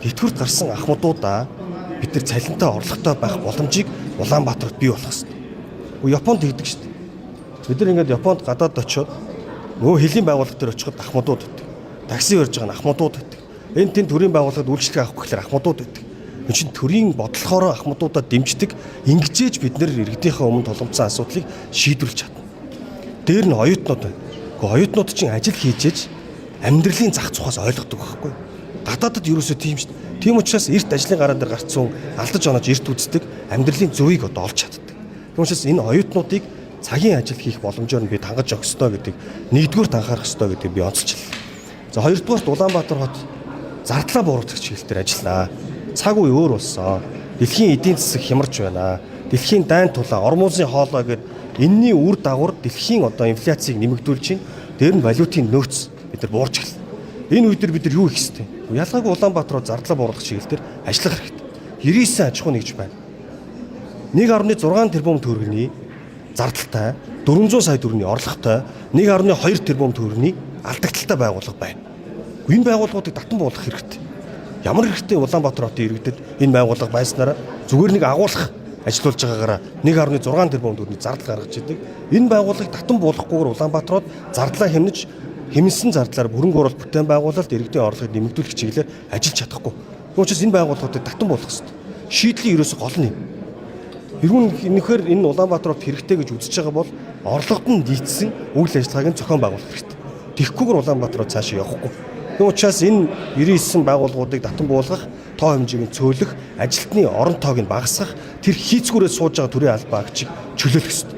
тэтгэврт гарсан ахмадуудаа бид нар цалинтай орлоготой байх боломжийг Улаанбаатарт бий болгох хэрэгтэй. Японд хийдэг шүү дээ. Бид нар ингээд Японд гадаад очиод нөгөө хөлийн байгууллага дээр очиход ахмадууд байдаг. Такси барьж байгаа нь ахмадууд байдаг. Энэ тэн төрийн байгууллагад үйлчлэг авах гэхээр ахмадууд байдаг. Энэ чинь төрийн бодлохоор ахмадуудаа дэмждэг. Ингэжээж бид нэр иргэдийнхээ өмнө тулгамдсан асуудлыг шийдвэрлэж чадна. Дээр нь оюутнууд байна. Гэхдээ оюутнууд чинь ажил хийжээж амьдралын зах зугаас ойлгодог байхгүй. Гадаадд ерөөсөө тийм шүү дээ. Тийм учраас эрт ажлын гараан дээр гарцсан алдаж онож эрт үздэг амьдралын зөвийг одоо олж чаддаг. Тийм учраас энэ оюутнуудыг цагийн ажил хийх боломжоор нь бид хангаж өгөх ёстой гэдэг нэгдүгээр анхаарах ёстой гэдэг би онцолчихлоо. За хоёрдугаарт Улаанбаатар хот зардлаа бууруулах чиглэлээр ажиллана. Цаг үе өөр болсон. Дэлхийн эдийн засаг хямарч байна. Дэлхийн дайн тулаа, ормуузын хоолой гэдэг энэний үр дагавар дэлхийн одоо инфляцийг нэмэгдүүлж чинь дээр нь валютын нөөц бид нар буурч эхэлнэ. Энэ үед бид нар юу хийх ёстой? Ялгаагүй Улаанбаатар хот зардлаа бууруулах чиглэлээр ажиллах хэрэгтэй. 99 аж ахуй нэгж байна. 1.6 тэрбум төгрөгийн зардалтай 400 сая төгрөгийн орлоготой 1.2 тэрбум төгрөгийн алдагдaltaй байгууллага байна. Энэ байгууллагуудыг татан буулгах хэрэгтэй. Ямар хэрэгтэй Улаанбаатар хотын иргэдэд энэ байгууллага байснараа зүгээр нэг агуулах ажиллаулж байгаагаараа 1.6 тэрбум төгрөгийн зардал гаргаж идэг. Энэ байгууллагыг татан буулгахгүйгээр Улаанбаатар хот зардлаа хэмнэж хэмнэсэн зардлаар хөрөнгө оруулалт бүтээн байгуулалт иргэдийн орлогыг нэмэгдүүлэх чиглэлээр ажиллаж чадахгүй. Тэгм учраас энэ байгууллагуудыг татан буулгах хэрэгтэй. Шийдлийн ерөөсө гол нь энэхээр энэ Улаанбаатар хот хэрэгтэй гэж үзэж байгаа бол орлогод нь нийцсэн үйл ажиллагааг нь зохион байгуулах хэрэгтэй. Тэгэхгүйгээр Улаанбаатар хот цаашаа явахгүй. Тэгм учраас энэ 99 байгууллагуудыг татан буулгах, тоо хэмжээг нь цөөлөх, ажилтны орон тоог нь багасгах, тэр хийцгүүрээ сууж байгаа төрийн албаа агчийг чөлөөлөх хэрэгтэй.